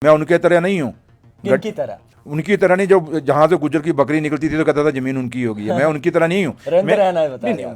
मैं उनके तरह नहीं हूँ, किनकी तरह? उनकी तरह नहीं, जो जहाँ से गुजर की बकरी निकलती थी तो कहता था जमीन उनकी होगी। मैं उनकी तरह नहीं हूँ।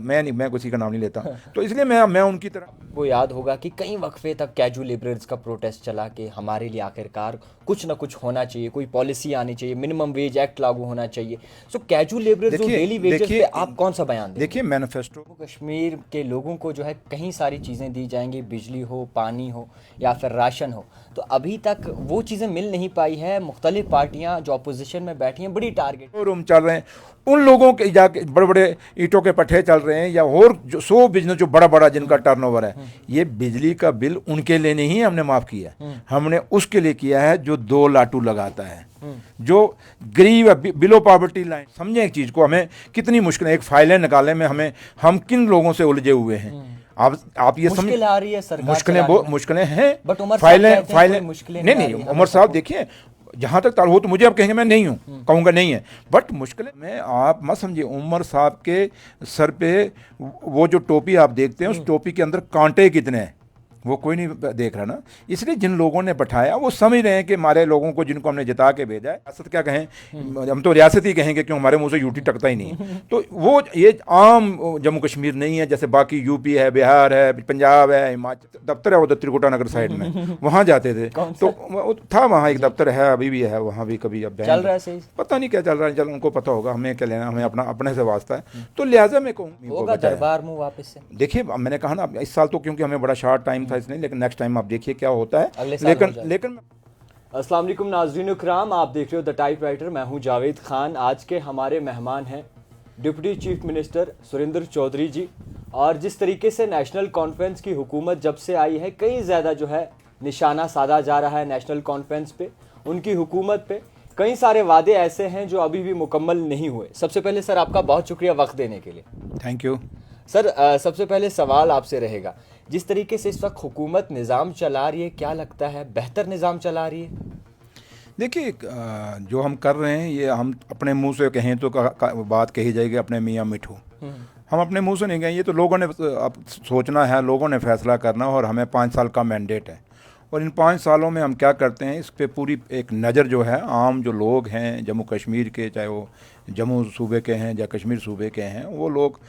मैं किसी का नाम नहीं लेता, तो इसलिए मैं उनकी तरह। वो याद होगा कि कई वक्फे तक कैजुअल लेबरर्स का प्रोटेस्ट चला कि हमारे लिए आखिरकार कुछ ना कुछ होना चाहिए, कोई पॉलिसी आनी चाहिए, मिनिमम वेज एक्ट लागू होना चाहिए। सो कैजुअल लेबरर्स जो डेली वेजेस पे आप कौन सा बयान देंगे? देखिए, मैनिफेस्टो कश्मीर के लोगों को जो है कई सारी चीज़ें दी जाएंगी, बिजली हो, पानी हो या फिर राशन हो, तो अभी तक वो चीज़ें मिल नहीं पाई है। मुख्तलिफ पार्टियां जो अपोजिशन में बैठी हैं बड़ी टारगेट रूम चल रहे हैं, उन लोगों के जाके बड़े बड़े ईंटों के पट्टे चल रहे हैं, या और जो 100 बिजनेस जो बड़ा बड़ा जिनका टर्नओवर है, ये बिजली का बिल उनके लिए नहीं हमने माफ़ किया, हमने उसके लिए किया है जो 2 लाटू लगाता है, जो गरीब है, बिलो पॉवर्टी लाइन। समझें एक चीज़ को, हमें कितनी मुश्किल, एक फाइलें निकालने में हम किन लोगों से उलझे हुए हैं। आप ये मुश्किल आ रही है, सरकार मुश्किलें हैं, बट उमर फाइलें मुश्किलें नहीं, उमर साहब देखिए, जहाँ तक हो तो मुझे आप कहेंगे, मैं नहीं हूँ, कहूँगा नहीं है, बट मुश्किल में आप मत समझिए। उमर साहब के सर पे वो जो टोपी आप देखते हैं, उस टोपी के अंदर कांटे कितने हैं वो कोई नहीं देख रहा ना। इसलिए जिन लोगों ने बैठाया वो समझ रहे हैं कि हमारे लोगों को जिनको हमने जिता के भेजा है, रियासत क्या कहें, हम तो रियासत ही कहेंगे क्यों, हमारे मुंह से यूटी टकता ही नहीं है। तो वो ये आम जम्मू कश्मीर नहीं है, जैसे बाकी यूपी है, बिहार है, पंजाब है, हिमाचल। दफ्तर है उधर त्रिकुटा नगर साइड में, वहाँ जाते थे तो था, वहाँ एक दफ्तर है, अभी भी है, वहाँ भी कभी अब चल रहा है सही, पता नहीं क्या चल रहा है, चल उनको पता होगा, हमें क्या लेना, हमें अपने से वास्ता है। तो लिहाजा मैं कहूँ दरबार में वापस से देखिए, मैंने कहा ना, इस साल तो क्योंकि हमें बड़ा शॉर्ट टाइम था इसलिए, लेकिन नेक्स्ट टाइम आप देखिए क्या होता है। लेकिन अस्सलाम वालेकुम नाज़रीन इकराम, आप देख रहे हो द टाइपराइटर, मैं हूं जावेद खान। आज के हमारे मेहमान हैं deputy chief minister Surendra Chaudhary ji. और जिस तरीके से नेशनल कॉन्फ्रेंस की हुकूमत जब से आई है, कई ज़्यादा जो है निशाना साधा जा रहा है नेशनल कॉन्फ्रेंस पे, उनकी हुकूमत पे। कई सारे वादे ऐसे हैं जो अभी भी मुकम्मल नहीं हुए। सबसे पहले सर आपका बहुत शुक्रिया वक्त देने के लिए। Thank you sir. सबसे पहले सवाल आपसे रहेगा, जिस तरीके से इस वक्त हुकूमत निज़ाम चला रही है, क्या लगता है बेहतर निज़ाम चला रही है? देखिए, जो हम कर रहे हैं, ये हम अपने मुंह से कहें तो बात कही जाएगी अपने मियाँ मिठू, हम अपने मुंह से नहीं कहें, ये तो लोगों ने अब सोचना है, लोगों ने फैसला करना, और हमें 5 साल का मैंडेट है। और इन 5 सालों में हम क्या करते हैं, इस पे पूरी एक नज़र जो है, आम जो लोग हैं जम्मू कश्मीर के, चाहे वो जम्मू सूबे के हैं या कश्मीर सूबे के हैं, वो लोग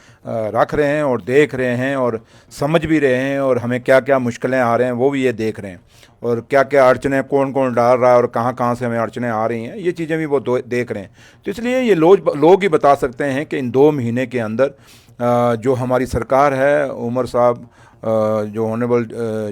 रख रहे हैं और देख रहे हैं और समझ भी रहे हैं, और हमें क्या क्या मुश्किलें आ रहे हैं वो भी ये देख रहे हैं, और क्या क्या अड़चने कौन कौन डाल रहा है और कहाँ कहाँ से हमें अड़चने आ रही हैं, ये चीज़ें भी वो देख रहे हैं। तो इसलिए ये लोग ही बता सकते हैं कि इन 2 महीने के अंदर जो हमारी सरकार है, उमर साहब जो ऑनरेबल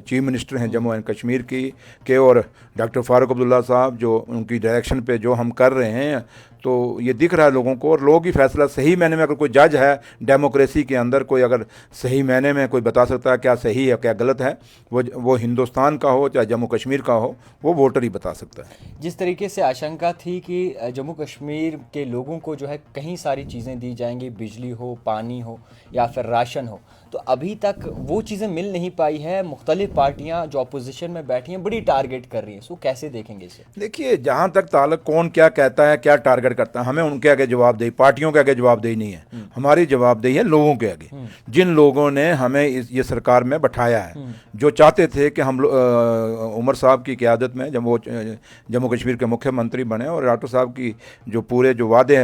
चीफ मिनिस्टर हैं जम्मू एंड कश्मीर के और डॉक्टर फारूक अब्दुल्ला साहब, जो उनकी डायरेक्शन पे जो हम कर रहे हैं, तो ये दिख रहा है लोगों को, और लोग ही फैसला सही मायने में, अगर कोई जज है डेमोक्रेसी के अंदर, कोई अगर सही मायने में कोई बता सकता है क्या सही है क्या गलत है, वो हिंदुस्तान का हो चाहे जम्मू कश्मीर का हो, वो वोटर ही बता सकता है। जिस तरीके से आशंका थी कि जम्मू कश्मीर के लोगों को जो है कई सारी चीज़ें दी जाएंगी, बिजली हो, पानी हो या फिर राशन हो, तो अभी तक वो चीज़ें मिल नहीं पाई है। मुख्तलिफ पार्टियां जो अपोजिशन में बैठी हैं बड़ी टारगेट कर रही हैं, सो कैसे देखेंगे इसे? देखिए, जहाँ तक ताल्लुक कौन क्या कहता है, क्या टारगेट करता है, हमें उनके आगे जवाबदेही, पार्टियों के आगे जवाबदेही नहीं है, हमारी जवाबदेही है लोगों के आगे, जिन लोगों ने हमें ये सरकार में बैठाया है, जो चाहते थे कि हम उमर साहब की क़यादत में जब वो जम्मू कश्मीर के मुख्यमंत्री बने, और डॉक्टर साहब की जो पूरे जो वादे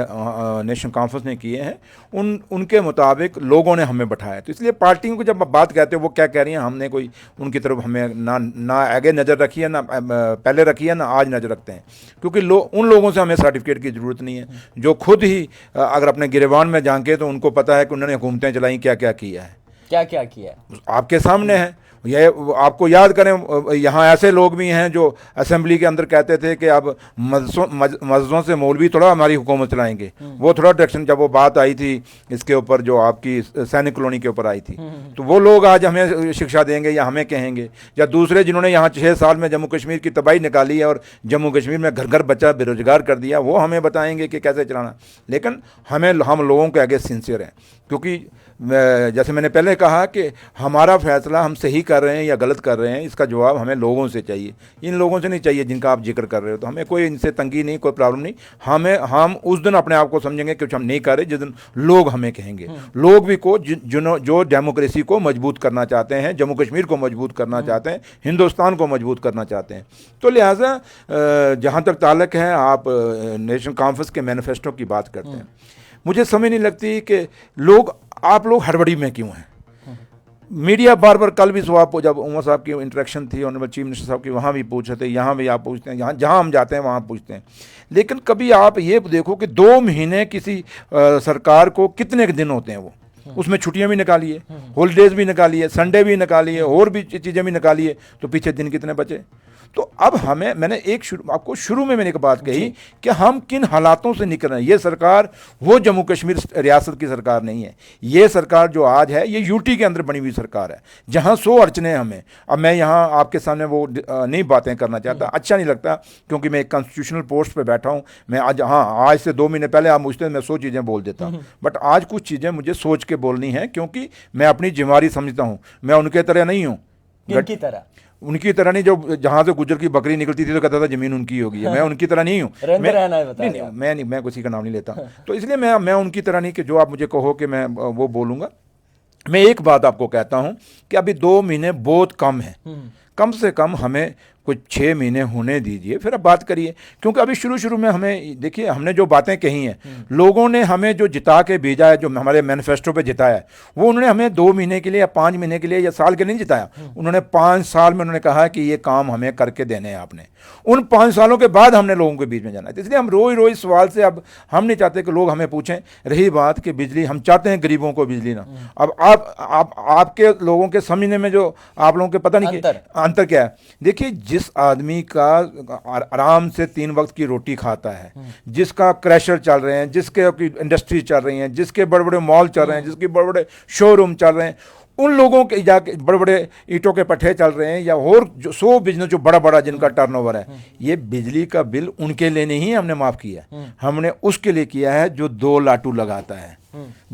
नेशनल कॉन्फ्रेंस ने किए हैं, उनके मुताबिक लोगों ने हमें बैठाया। तो इसलिए पार्टियों को जब बात कहते हैं वो क्या कह रही हैं, हमने कोई उनकी तरफ हमें ना आगे नज़र रखी है, ना पहले रखी है, ना आज नज़र रखते हैं, क्योंकि उन लोगों से हमें सर्टिफिकेट की ज़रूरत नहीं है, जो खुद ही अगर अपने गिरेबान में झांके तो उनको पता है कि उन्होंने हुकूमतें चलाई, क्या क्या किया है, क्या क्या किया है, आपके सामने है। ये आपको याद करें, यहाँ ऐसे लोग भी हैं जो असेंबली के अंदर कहते थे कि अब मस्जिदों से मौलवी थोड़ा हमारी हुकूमत चलाएंगे, वो थोड़ा डायरेक्शन, जब वो बात आई थी इसके ऊपर जो आपकी सैनिक कॉलोनी के ऊपर आई थी, तो वो लोग आज हमें शिक्षा देंगे या हमें कहेंगे, या दूसरे जिन्होंने यहाँ 6 साल में जम्मू कश्मीर की तबाही निकाली है और जम्मू कश्मीर में घर घर बच्चा बेरोजगार कर दिया, वो हमें बताएंगे कि कैसे चलाना। लेकिन हम लोगों के आगे सिंसियर हैं, क्योंकि जैसे मैंने पहले कहा कि हमारा फैसला हम सही कर रहे हैं या गलत कर रहे हैं, इसका जवाब हमें लोगों से चाहिए। इन लोगों से नहीं चाहिए जिनका आप जिक्र कर रहे हो। तो हमें कोई इनसे तंगी नहीं, कोई प्रॉब्लम नहीं। हम उस दिन अपने आप को समझेंगे कि हम नहीं कर रहे जिस दिन लोग हमें कहेंगे। लोग भी को जो डेमोक्रेसी को मजबूत करना चाहते हैं, जम्मू कश्मीर को मजबूत करना चाहते हैं, हिंदुस्तान को मजबूत करना चाहते हैं। तो लिहाजा जहाँ तक ताल्लुक है, आप नेशनल कॉन्फ्रेंस के मैनिफेस्टो की बात करते हैं, मुझे समझ नहीं लगती कि आप लोग हड़बड़ी में क्यों हैं। मीडिया बार बार, कल भी जब उमर साहब की इंटरेक्शन थी ऑनरेबल चीफ मिनिस्टर साहब की, वहाँ भी पूछ रहे थे, यहाँ भी आप पूछते हैं, जहाँ हम जाते हैं वहाँ पूछते हैं। लेकिन कभी आप ये देखो कि 2 महीने किसी सरकार को कितने दिन होते हैं, वो उसमें छुट्टियां भी निकालिए, हॉलीडेज भी निकालिए, संडे भी निकालिए, और भी चीज़ें भी निकालिए, तो पीछे दिन कितने बचे। तो अब मैंने आपको शुरू में मैंने एक बात कही कि हम किन हालातों से निकल रहे हैं। ये सरकार वो जम्मू कश्मीर रियासत की सरकार नहीं है। ये सरकार जो आज है, ये यूटी के अंदर बनी हुई सरकार है, जहां 100 अड़चने हमें। अब मैं यहाँ आपके सामने वो नहीं बातें करना चाहता, अच्छा नहीं लगता, क्योंकि मैं एक कॉन्स्टिट्यूशनल पोस्ट पे बैठा हूँ। मैं आज से 2 महीने पहले आप पूछते मैं 100 चीज़ें बोल देता, बट आज कुछ चीज़ें मुझे सोच के बोलनी है, क्योंकि मैं अपनी जिम्मेदारी समझता हूँ। मैं उनके तरह नहीं हूँ, उनकी तरह नहीं, जो जहाँ से गुजर की बकरी निकलती थी तो कहता था जमीन उनकी होगी। मैं उनकी तरह नहीं हूँ। मैं किसी का नाम नहीं लेता। तो इसलिए मैं उनकी तरह नहीं कि जो आप मुझे कहो कि मैं वो बोलूँगा। मैं एक बात आपको कहता हूँ कि अभी 2 महीने बहुत कम है। कम से कम हमें कुछ 6 महीने होने दीजिए, फिर अब बात करिए। क्योंकि अभी शुरू में हमें देखिए, हमने जो बातें कही हैं, लोगों ने हमें जो जिता के भेजा है, जो हमारे मैनिफेस्टो पे जिताया है, वो उन्होंने हमें 2 महीने के लिए या 5 महीने के लिए या साल के लिए नहीं जिताया। उन्होंने 5 साल में उन्होंने कहा कि ये काम हमें करके देने हैं आपने। उन 5 सालों के बाद हमने लोगों के बीच में जाना है। तो इसलिए हम रोज सवाल से, अब हम नहीं चाहते कि लोग हमें पूछें। रही बात कि बिजली, हम चाहते हैं गरीबों को बिजली ना। अब आपके लोगों के समझने में जो आप लोगों के पता नहीं अंतर क्या है। देखिए, जिस आदमी का आराम से 3 वक्त की रोटी खाता है, जिसका क्रैशर चल रहे हैं, जिसके इंडस्ट्री चल रही हैं, जिसके बड़े बड़े मॉल चल रहे हैं, जिसके बड़े बड़े शोरूम चल रहे हैं, उन लोगों के जाके बड़े बड़े ईंटों के पट्टे चल रहे हैं, या और जो 100 बिजनेस जो बड़ा बड़ा जिनका टर्नओवर है, ये बिजली का बिल उनके लिए नहीं हमने माफ़ किया। हमने उसके लिए किया है जो 2 लाटू लगाता है,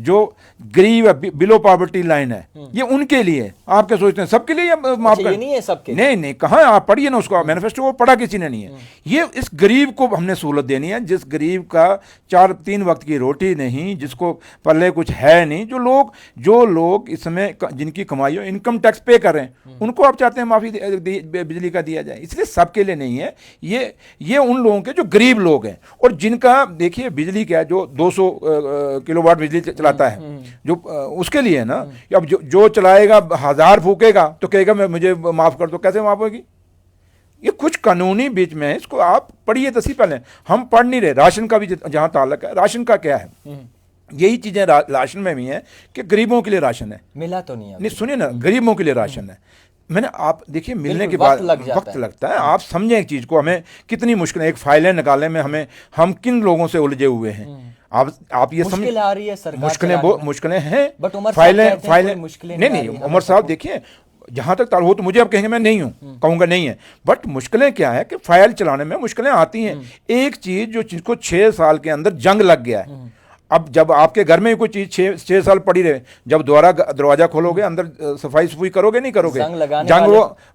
जो गरीब है, बिलो पॉवर्टी लाइन है, ये उनके लिए। आप क्या सोचते हैं सबके लिए माफ कर? नहीं है सबके, नहीं, कहाँ, आप पढ़िए ना उसको, मैनिफेस्टो को पढ़ा किसी ने नहीं है। ये इस गरीब को हमने सहूलत देनी है, जिस गरीब का 3 वक्त की रोटी नहीं, जिसको पल्ले कुछ है नहीं, जो लोग इस समय जिनकी कमाई हो, इनकम टैक्स पे कर रहे हैं, उनको आप चाहते हैं माफी बिजली का दिया जाए। इसलिए सबके लिए नहीं है, ये उन लोगों के जो गरीब लोग हैं, और जिनका देखिए बिजली क्या है, जो 200 किलोवाट बिजली चलाता है, जो उसके लिए है ना। अब जो चलाएगा 1000 फूकेगा तो कहेगा मुझे माफ कर दो, कैसे माफ होगी? ये कुछ कानूनी बीच में है, इसको आप पढ़िए तो सही। पहले हम पढ़ नहीं रहे। राशन का भी जहां ताल्लुक है, राशन का क्या है, यही चीजें राशन में भी है कि गरीबों के लिए राशन है, मिला तो नहीं सुनिए ना, गरीबों के लिए राशन है। मैंने आप देखिए, मिलने के बाद वक्त लगता है। आप समझें एक चीज को, हमें कितनी मुश्किलें, एक फाइलें निकालने में हम किन लोगों से उलझे हुए हैं। आप ये समझ आ रही है, मुश्किलें हैं, बट फाइलें नहीं उमर साहब देखिए, जहां तक हो तो मुझे अब कहेंगे मैं नहीं हूं, कहूंगा नहीं है, बट मुश्किलें क्या है कि फाइल चलाने में मुश्किलें आती हैं। एक चीज जो जिसको 6 साल के अंदर जंग लग गया है, अब जब आपके घर में कोई चीज 6 साल पड़ी रहे, जब दोबारा दरवाजा खोलोगे, अंदर सफाई करोगे नहीं करोगे, जंग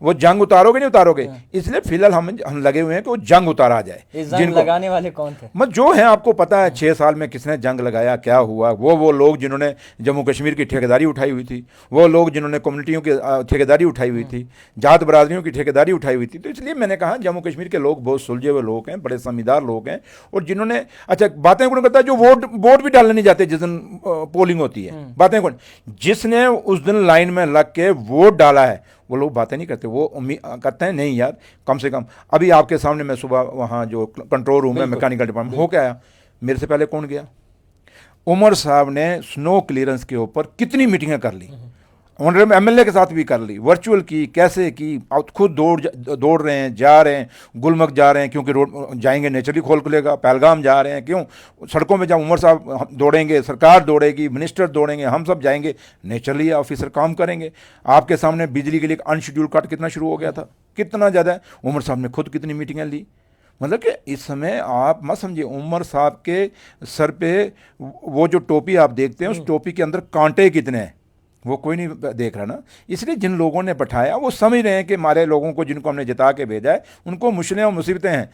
वो जंग उतारोगे नहीं उतारोगे। इसलिए फिलहाल हम लगे हुए हैं कि वो जंग उतारा जाए। जंग लगाने वाले कौन थे? मत जो है, आपको पता है 6 साल में किसने जंग लगाया, क्या हुआ। वो लोग जिन्होंने जम्मू कश्मीर की ठेकेदारी उठाई हुई थी, वो लोग जिन्होंने कम्युनिटियों की ठेकेदारी उठाई हुई थी, जात बरादरियों की ठेकेदारी उठाई हुई थी। तो इसलिए मैंने कहा जम्मू कश्मीर के लोग बहुत सुलझे हुए लोग हैं, बड़े समझदार लोग हैं, और जिन्होंने अच्छा बातें कौन करता है, जो वोट भी डालने नहीं जाते जिस दिन पोलिंग होती है, बातें कौन, जिसने उस दिन लाइन में लग के वोट डाला है, वो लोग बातें नहीं करते। वो उम्मीद करते हैं नहीं यार, कम से कम अभी आपके सामने मैं सुबह वहाँ जो कंट्रोल रूम है मैकेनिकल डिपार्टमेंट हो के आया, मेरे से पहले कौन गया? उमर साहब ने स्नो क्लियरेंस के ऊपर कितनी मीटिंगें कर ली, ऑनरेबल एमएलए के साथ भी कर ली, वर्चुअल की, कैसे की, आप खुद दौड़ रहे हैं, जा रहे हैं, गुलमर्ग जा रहे हैं, क्योंकि रोड जाएंगे नेचुरली खोल खुलेगा, पहलगाम जा रहे हैं, क्यों सड़कों में जब उमर साहब दौड़ेंगे, सरकार दौड़ेगी, मिनिस्टर दौड़ेंगे, हम सब जाएंगे, नेचुरली ऑफिसर काम करेंगे। आपके सामने बिजली के लिए अनशेड्यूल कट कितना शुरू हो गया था, कितना ज़्यादा। उमर साहब ने खुद कितनी मीटिंगें ली, मतलब कि इस समय आप मत समझिए, उमर साहब के सर पे वो जो टोपी आप देखते हैं उस टोपी के अंदर कांटे कितने हैं वो कोई नहीं देख रहा ना। इसलिए जिन लोगों ने बैठाया वो समझ रहे हैं कि हमारे लोगों को जिनको हमने जिता के भेजा है उनको मुश्किलें और मुसीबतें हैं।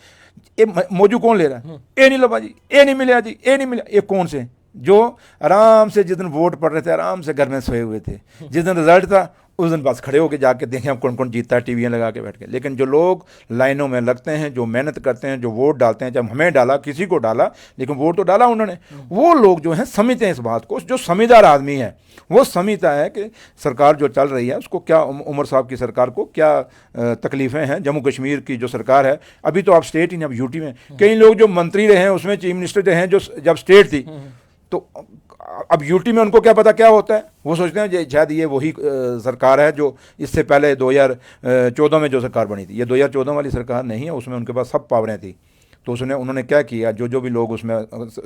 ये मौजू कौन ले रहा है? ये नहीं लगा जी, ये नहीं मिला जी, ये नहीं मिला। ये कौन से जो आराम से जिस दिन वोट पड़ रहे थे आराम से घर में सोए हुए थे, जिस दिन रिजल्ट था उस दिन बस खड़े होकर जाके देखें हम कौन कौन जीतता है, टीवियाँ लगा के बैठ के। लेकिन जो लोग लाइनों में लगते हैं, जो मेहनत करते हैं, जो वोट डालते हैं, जब हमें डाला किसी को डाला लेकिन वोट तो डाला उन्होंने, वो लोग जो हैं समझते हैं इस बात को। जो समझदार आदमी है वो समझता है कि सरकार जो चल रही है उसको क्या, उमर साहब की सरकार को क्या तकलीफ़ें हैं। जम्मू कश्मीर की जो सरकार है, अभी तो आप स्टेट ही नहीं, अब यूटी में कई लोग जो मंत्री रहे हैं उसमें चीफ मिनिस्टर रहे हैं जो जब स्टेट थी, तो अब यूटी में उनको क्या पता क्या होता है। वो सोचते हैं शायद ये वही सरकार है जो इससे पहले 2014 में जो सरकार बनी थी। ये 2014 वाली सरकार नहीं है, उसमें उनके पास सब पावरें थी। तो उन्होंने क्या किया, जो भी लोग उसमें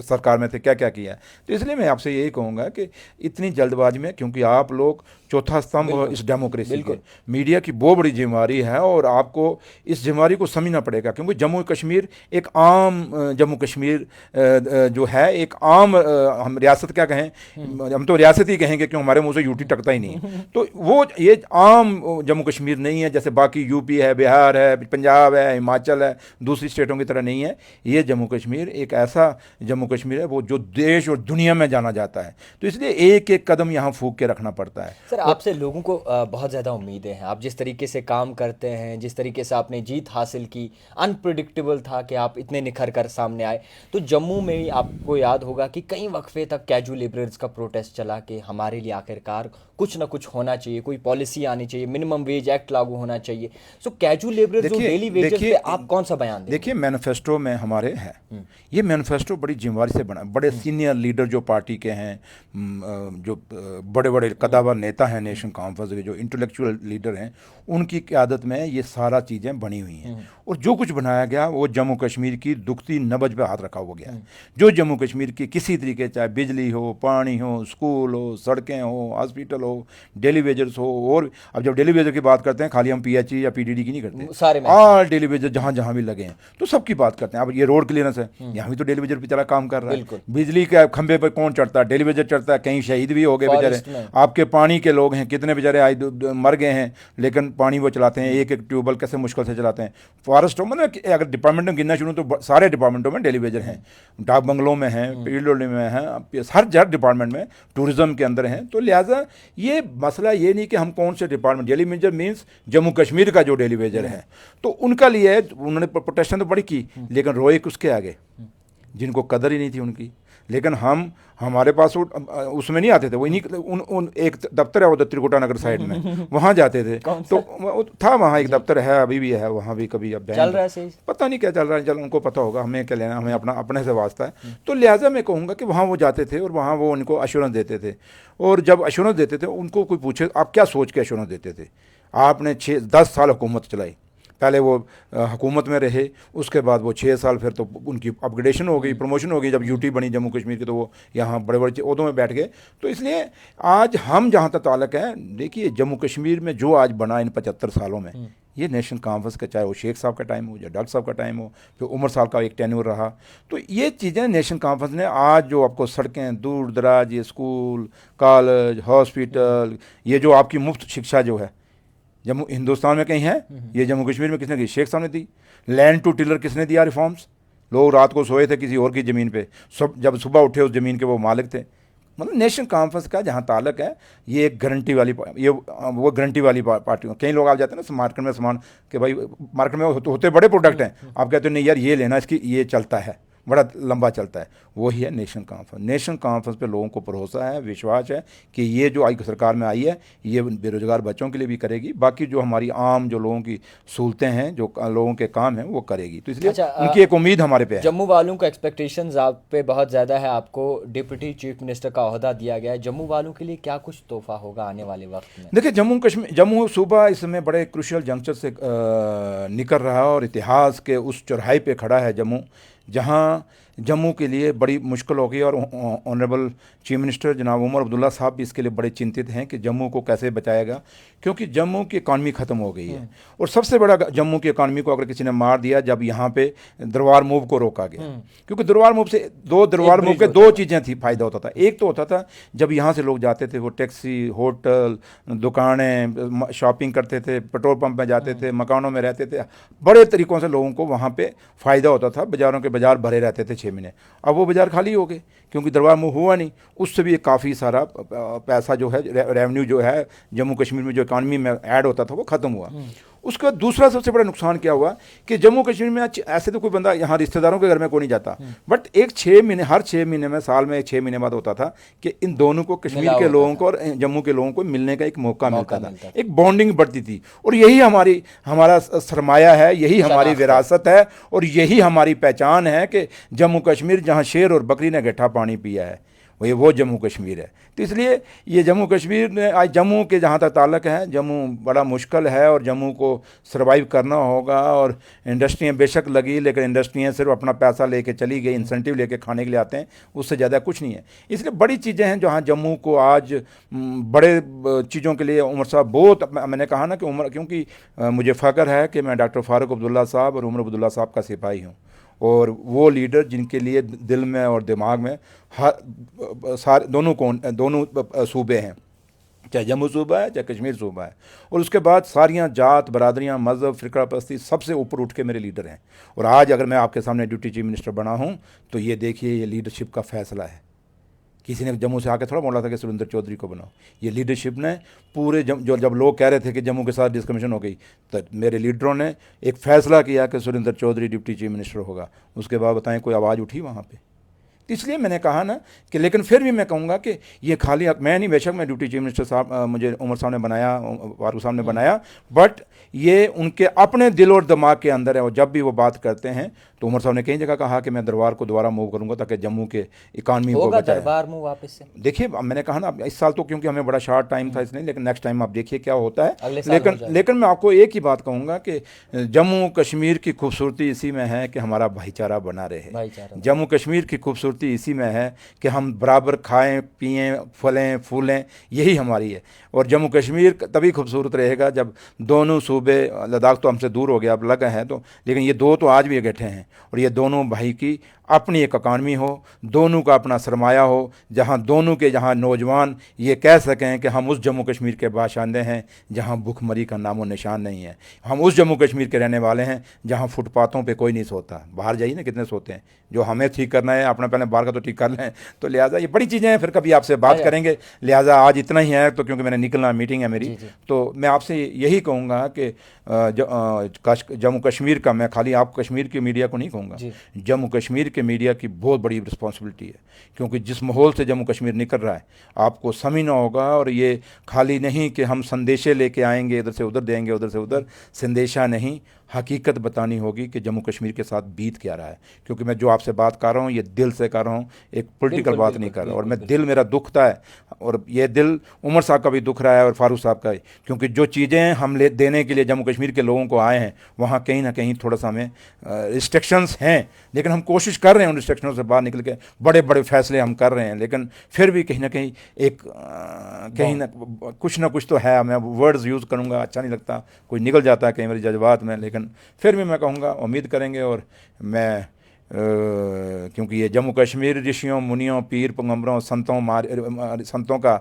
सरकार में थे क्या क्या किया। तो इसलिए मैं आपसे यही कहूँगा कि इतनी जल्दबाजी में, क्योंकि आप लोग चौथा स्तंभ इस डेमोक्रेसी के, मीडिया की बहुत बड़ी जिम्मेदारी है और आपको इस जिम्मेदारी को समझना पड़ेगा। क्योंकि जम्मू कश्मीर एक आम जम्मू कश्मीर जो है एक आम, हम रियासत क्या कहें, हम तो रियासत ही कहेंगे क्यों हमारे मुंह से यूटी टकता ही नहीं। तो वो ये आम जम्मू कश्मीर नहीं है जैसे बाकी यूपी है, बिहार है, पंजाब है, हिमाचल है, दूसरी स्टेटों की तरह नहीं है। ये जम्मू कश्मीर एक ऐसा जम्मू कश्मीर है वो जो देश और दुनिया में जाना जाता है। तो इसलिए एक एक कदम यहाँ फूंक के रखना पड़ता है। सर, आपसे लोगों को बहुत ज़्यादा उम्मीदें हैं। आप जिस तरीके से काम करते हैं, जिस तरीके से आपने जीत हासिल की, अनप्रिडिक्टेबल था कि आप इतने निखर कर सामने आए। तो जम्मू में ही आपको याद होगा कि कई वक्फे तक कैजुअल लेबरर्स का प्रोटेस्ट चला कि हमारे लिए आखिरकार कुछ ना कुछ होना चाहिए, कोई पॉलिसी आनी चाहिए, मिनिमम वेज एक्ट लागू होना चाहिए। सो कैजुअल लेबरर्स जो डेली वेजेस पे आप कौन सा बयान दें? देखिए, मैनिफेस्टो में हमारे है, ये मैनिफेस्टो बड़ी जिम्मेदारी से बना। बड़े सीनियर लीडर जो पार्टी के हैं, जो बड़े बड़े कदावर नेता हैं नेशन कॉन्फ्रेंस के, जो इंटेलेक्चुअल लीडर हैं, उनकी क़यादत में ये सारा चीज़ें बनी हुई हैं। और जो कुछ बनाया गया वो जम्मू कश्मीर की दुखती नब्ज पे हाथ रखा हुआ गया। जो जम्मू कश्मीर की किसी तरीके, चाहे बिजली हो, पानी हो, स्कूल हो, सड़कें हो, हॉस्पिटल हो, डेली वेजर्स हो। और अब जब डेली वेजर की बात करते हैं, खाली हम पीएचई या पीडीडी की नहीं करते, सारे ऑल डेली वेजर जहाँ जहाँ भी लगे हैं तो सबकी बात करते हैं। अब ये रोड क्लियरेंस है, यहाँ भी तो डेली वेजर बेचारा काम कर रहा है। बिजली के खंभे पर कौन चढ़ता है? डेली वेजर चढ़ता है। कहीं शहीद भी हो गए बेचारे। आपके पानी के लोग हैं, कितने बेचारे आज मर गए हैं, लेकिन पानी वो चलाते हैं, एक एक ट्यूबवेल कैसे मुश्किल से चलाते हैं। फॉरेस्ट मतलब अगर डिपार्टमेंट में गिनना शुरू तो सारे डिपार्टमेंटों में डेली वेजर हैं। डाक बंगलों में हैं, पीडब्ल्यूडी में हैं, हर डिपार्टमेंट में, टूरिज्म के अंदर हैं। तो लिहाजा ये मसला ये नहीं कि हम कौन से department, daily Vaser means Jammu Kashmir का जो डेली वेजर है, तो उनका लिए उन्होंने प्रोटेक्शन तो बड़ी की, लेकिन रोए उसके आगे जिनको कदर ही नहीं थी उनकी। लेकिन हमारे पास उसमें नहीं आते थे, वो उन एक दफ्तर है उधर त्रिकुटा नगर साइड में, वहाँ जाते थे। तो था वहाँ एक दफ्तर है, अभी भी है, वहाँ भी कभी अब चल रहा है, पता नहीं क्या चल रहा है, चल उनको पता होगा, हमें क्या लेना, हमें अपने से वास्ता है। तो लिहाजा मैं कहूँगा कि वहाँ वो जाते थे और वहाँ वो उनको अश्योरेंस देते थे। और जब अश्योरेंस देते थे उनको कोई पूछे आप क्या सोच के अश्योरेंस देते थे? आपने 6-10 साल हुकूमत चलाई, पहले वो हुकूमत में रहे, उसके बाद वो 6 साल, फिर तो उनकी अपग्रेडेशन हो गई, प्रमोशन हो गई। जब यूटी बनी जम्मू कश्मीर की तो वो यहाँ बड़े बड़े ओहदों में बैठ गए। तो इसलिए आज हम जहाँ तक ताल्लुक़ है, देखिए जम्मू कश्मीर में जो आज बना इन 75 सालों में, ये नेशनल कॉन्फ्रेंस का, चाहे वो शेख साहब का टाइम हो या डॉक्टर साहब का टाइम हो, फिर उमर साहब का एक टेन्योर रहा, तो ये चीज़ें नेशनल कॉन्फ्रेंस ने आज जो आपको सड़कें, दूर दराज, ये स्कूल, कॉलेज, हॉस्पिटल, ये जो आपकी मुफ्त शिक्षा जो है जम्मू हिंदुस्तान में कहीं है, ये जम्मू कश्मीर में किसने दी? शेख साहब ने दी। लैंड टू टिलर किसने दिया? रिफॉर्म्स। लोग रात को सोए थे किसी और की ज़मीन पे, जब सुबह उठे उस ज़मीन के वो मालिक थे। मतलब नेशनल कॉन्फ्रेंस का जहाँ ताल्लुक है, ये एक गारंटी वाली, ये वो गारंटी वाली पार्टी। कई लोग आप जाते हैं ना मार्केट में सामान कि भाई मार्केट में होते बड़े प्रोडक्ट हैं, आप कहते हो नहीं यार ये लेना, इसकी ये चलता है, बड़ा लंबा चलता है। वही है नेशनल कॉन्फ्रेंस। नेशनल कॉन्फ्रेंस पे लोगों को भरोसा है, विश्वास है कि ये जो आई सरकार में आई है ये बेरोजगार बच्चों के लिए भी करेगी, बाकी जो हमारी आम जो लोगों की सहूलतें हैं, जो लोगों के काम हैं वो करेगी। तो इसलिए उनकी एक उम्मीद हमारे पे है। जम्मू वालों का एक्सपेक्टेशंस आप पे बहुत ज़्यादा है, आपको डिप्टी चीफ मिनिस्टर का ओहदा दिया गया है। जम्मू वालों के लिए क्या कुछ तोहफा होगा आने वाले वक्त में? देखिए, जम्मू सूबा इस समय बड़े क्रूशियल जंक्शन से निकल रहा है और इतिहास के उस चौराहे पे खड़ा है जम्मू, जहाँ जम्मू के लिए बड़ी मुश्किल होगी। और ऑनरेबल चीफ मिनिस्टर जनाब उमर अब्दुल्ला साहब भी इसके लिए बड़े चिंतित हैं कि जम्मू को कैसे बचाएगा, क्योंकि जम्मू की इकानमी ख़त्म हो गई है। और सबसे बड़ा जम्मू की इकानमी को अगर किसी ने मार दिया जब यहाँ पे दरबार मूव को रोका गया, क्योंकि दरबार मूव से दरबार मूव के दो चीज़ें थी, फ़ायदा होता था। एक तो होता था जब यहाँ से लोग जाते थे वो टैक्सी, होटल, दुकानें, शॉपिंग करते थे, पेट्रोल पंप में जाते थे, मकानों में रहते थे, बड़े तरीक़ों से लोगों को वहाँ पे फ़ायदा होता था। बाज़ारों के बाज़ार भरे रहते थे 6 महीने। अब वो बाज़ार खाली हो गए क्योंकि दरबार मूव हुआ नहीं। उससे भी काफ़ी सारा पैसा जो है, रेवेन्यू जो है जम्मू कश्मीर में जो इकानमी में ऐड होता था वो ख़त्म हुआ। उसका दूसरा सबसे बड़ा नुकसान क्या हुआ कि जम्मू कश्मीर में ऐसे तो कोई बंदा यहाँ रिश्तेदारों के घर में कोई नहीं जाता, बट एक 6 महीने, हर 6 महीने में, साल में 6 महीने बाद होता था कि इन दोनों को, कश्मीर के लोगों को और जम्मू के लोगों को मिलने का एक मौका मिलता था, एक बॉन्डिंग बढ़ती थी। और यही हमारा सरमाया है, यही हमारी विरासत है और यही हमारी पहचान है कि जम्मू कश्मीर जहाँ शेर और बकरी ने गड्ढा पानी पिया है वो जम्मू कश्मीर है। तो इसलिए ये जम्मू कश्मीर ने आज जम्मू के जहाँ तक ताल्लुक़ है, जम्मू बड़ा मुश्किल है और जम्मू को सर्वाइव करना होगा। और इंडस्ट्रियाँ बेशक लगी, लेकिन इंडस्ट्रियाँ सिर्फ अपना पैसा लेके चली गई, इंसेंटिव लेके खाने के लिए आते हैं, उससे ज़्यादा कुछ नहीं है। इसलिए बड़ी चीज़ें हैं जहाँ जम्मू को आज बड़े चीज़ों के लिए उमर साहब बहुत, मैंने कहा ना कि उमर, क्योंकि मुझे फ़ख्र है कि मैं डॉक्टर फ़ारूक अब्दुल्ला साहब और उमर अब्दुल्ला साहब का सिपाही हूँ। और वो लीडर जिनके लिए दिल में और दिमाग में सारे दोनों सूबे हैं, चाहे जम्मू सूबा है चाहे कश्मीर सूबा है। और उसके बाद सारियां जात, बरादरियां, मज़हब, फ़िरका परस्ती सबसे ऊपर उठ के मेरे लीडर हैं। और आज अगर मैं आपके सामने डिप्टी चीफ मिनिस्टर बना हूं तो ये देखिए, ये लीडरशिप का फ़ैसला है। किसी ने जम्मू से आके थोड़ा बोला था कि सुरेंद्र चौधरी को बनाओ। ये लीडरशिप ने पूरे जब लोग कह रहे थे कि जम्मू के साथ डिस्क्रिमिनेशन हो गई, तो मेरे लीडरों ने एक फ़ैसला किया कि Surendra Chaudhary deputy chief minister होगा। उसके बाद बताएं कोई आवाज़ उठी वहाँ पे? इसलिए मैंने कहा ना कि, लेकिन फिर भी मैं कहूँगा कि ये खाली मैं नहीं, बेशक मैं डिप्टी चीफ मिनिस्टर साहब, मुझे उमर साहब ने बनाया, फारूक साहब ने बनाया, बट ये उनके अपने दिल और दिमाग के अंदर है। और जब भी वो बात करते हैं तो उमर साहब ने कई जगह कहा कि मैं दरबार को दोबारा मूव करूंगा ताकि जम्मू के इकानमी को बचाए। दरबार मूव वापस से देखिए, मैंने कहा ना इस साल तो क्योंकि हमें बड़ा शॉर्ट टाइम था इसलिए, लेकिन नेक्स्ट टाइम आप देखिए क्या होता है। लेकिन मैं आपको एक ही बात कहूँगा कि जम्मू कश्मीर की खूबसूरती इसी में है कि हमारा भाईचारा बना रहे। जम्मू कश्मीर की खूबसूरती इसी में है कि हम बराबर खाएं, पिएं, फलें, फूलें, यही हमारी है। और जम्मू कश्मीर तभी खूबसूरत रहेगा जब दोनों सूबे, लद्दाख तो हमसे दूर हो गया, अब लगा है तो, लेकिन ये दो तो आज भी इकट्ठे हैं। और ये दोनों भाई की अपनी एक इकानमी हो, दोनों का अपना सरमाया हो, जहाँ दोनों के जहाँ नौजवान ये कह सकें कि हम उस जम्मू कश्मीर के बाशिंदे हैं जहाँ भुखमरी का नामो निशान नहीं है। हम उस जम्मू कश्मीर के रहने वाले हैं जहाँ फुटपाथों पे कोई नहीं सोता। बाहर जाइए ना, कितने सोते हैं। जो हमें ठीक करना है अपना पहले बाहर का तो ठीक कर लें। तो लिहाजा ये बड़ी चीज़ें हैं, फिर कभी आपसे बात करेंगे। लिहाजा आज इतना ही है, तो क्योंकि मैंने निकलना, मीटिंग है मेरी, तो मैं आपसे यही कहूँगा कि जम्मू कश्मीर का, मैं खाली आप कश्मीर की मीडिया को नहीं कहूँगा, जम्मू कश्मीर के मीडिया की बहुत बड़ी रिस्पॉन्सिबिलिटी है। क्योंकि जिस माहौल से जम्मू कश्मीर निकल रहा है आपको समझना होगा। और ये खाली नहीं कि हम संदेशे लेके आएंगे, इधर से उधर देंगे, उधर से उधर, संदेशा नहीं, हकीकत बतानी होगी कि जम्मू कश्मीर के साथ बीत क्या रहा है। क्योंकि मैं जो आपसे बात कर रहा हूँ ये दिल से कर रहा हूँ, एक पॉलिटिकल बात नहीं कर रहा। और मैं दिल, मेरा दुखता है, और ये दिल उमर साहब का भी दुख रहा है और फारूक साहब का, क्योंकि जो चीज़ें हम देने के लिए जम्मू कश्मीर के लोगों को आए हैं वहाँ कहीं ना कहीं थोड़ा सा हमें रिस्ट्रिक्शंस हैं। लेकिन हम कोशिश कर रहे हैं उन रिस्ट्रिक्शनों से बाहर निकल के, बड़े बड़े फैसले हम कर रहे हैं। लेकिन फिर भी कहीं ना कहीं कुछ ना कुछ तो है। मैं वर्ड्स यूज़ करूँगा, अच्छा नहीं लगता, कोई निकल जाता है कई बार जज्बात में, लेकिन फिर भी मैं कहूँगा उम्मीद करेंगे। और मैं क्योंकि ये जम्मू कश्मीर ऋषियों, मुनियों, पीर, पैगंबरों, संतों का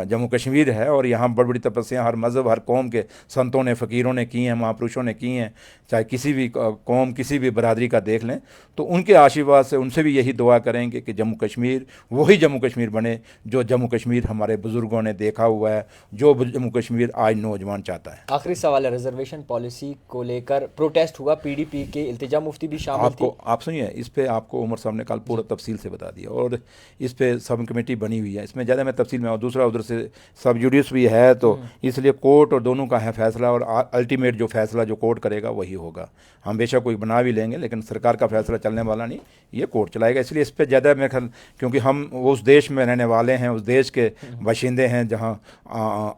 जम्मू कश्मीर है। और यहाँ बड़ी बड़ी तपस्या हर मज़हब, हर कौम के संतों ने, फ़कीरों ने की हैं, महापुरुषों ने की हैं। चाहे किसी भी कौम, किसी भी बरादरी का देख लें, तो उनके आशीर्वाद से उनसे भी यही दुआ करेंगे कि जम्मू कश्मीर वही जम्मू कश्मीर बने जो जम्मू कश्मीर हमारे बुज़ुर्गों ने देखा हुआ है, जो जम्मू कश्मीर आज नौजवान चाहता है। आखिरी सवाल है, रिजर्वेशन पॉलिसी को लेकर प्रोटेस्ट हुआ, PDP के इल्तिजा मुफ्ती भी शामिल थी। आप सुनिए, इस पे आपको उमर साहब ने कल पूरा तफसील से बता दिया। और इस पे सब कमेटी बनी हुई है, इसमें ज़्यादा मैं तफसील में, और दूसरा उधर से सब जुडिस भी है, तो इसलिए कोर्ट और दोनों का है फैसला। और अल्टीमेट जो फैसला जो कोर्ट करेगा वही होगा। हम बेशक कोई बना भी लेंगे, लेकिन सरकार का फैसला चलने वाला नहीं, ये कोर्ट चलाएगा। इसलिए इस पर ज़्यादा मैं ख्याल, क्योंकि हम उस देश में रहने वाले हैं, उस देश के बाशिंदे हैं जहाँ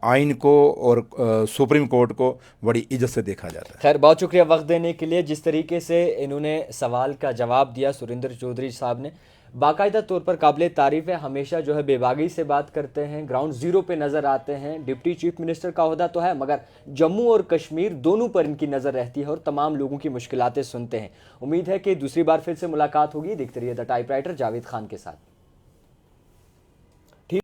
आइन को और सुप्रीम कोर्ट को बड़ी इज्जत से देखा जाता है। खैर, बहुत शुक्रिया वक्त देने के लिए। जिस तरीके से इन्होंने सवाल का जवाब दिया सुरेंद्र चौधरी साहब ने। बाकायदा तौर पर काबिले तारीफ है, हमेशा जो है बेबागी से बात करते हैं, ग्राउंड जीरो पे नज़र आते हैं। डिप्टी चीफ मिनिस्टर का ओहदा तो है, मगर जम्मू और कश्मीर दोनों पर इनकी नज़र रहती है और तमाम लोगों की मुश्किलातें सुनते हैं। उम्मीद है कि दूसरी बार फिर से मुलाकात होगी। देखते रहिए द टाइपराइटर जावेद खान के साथ।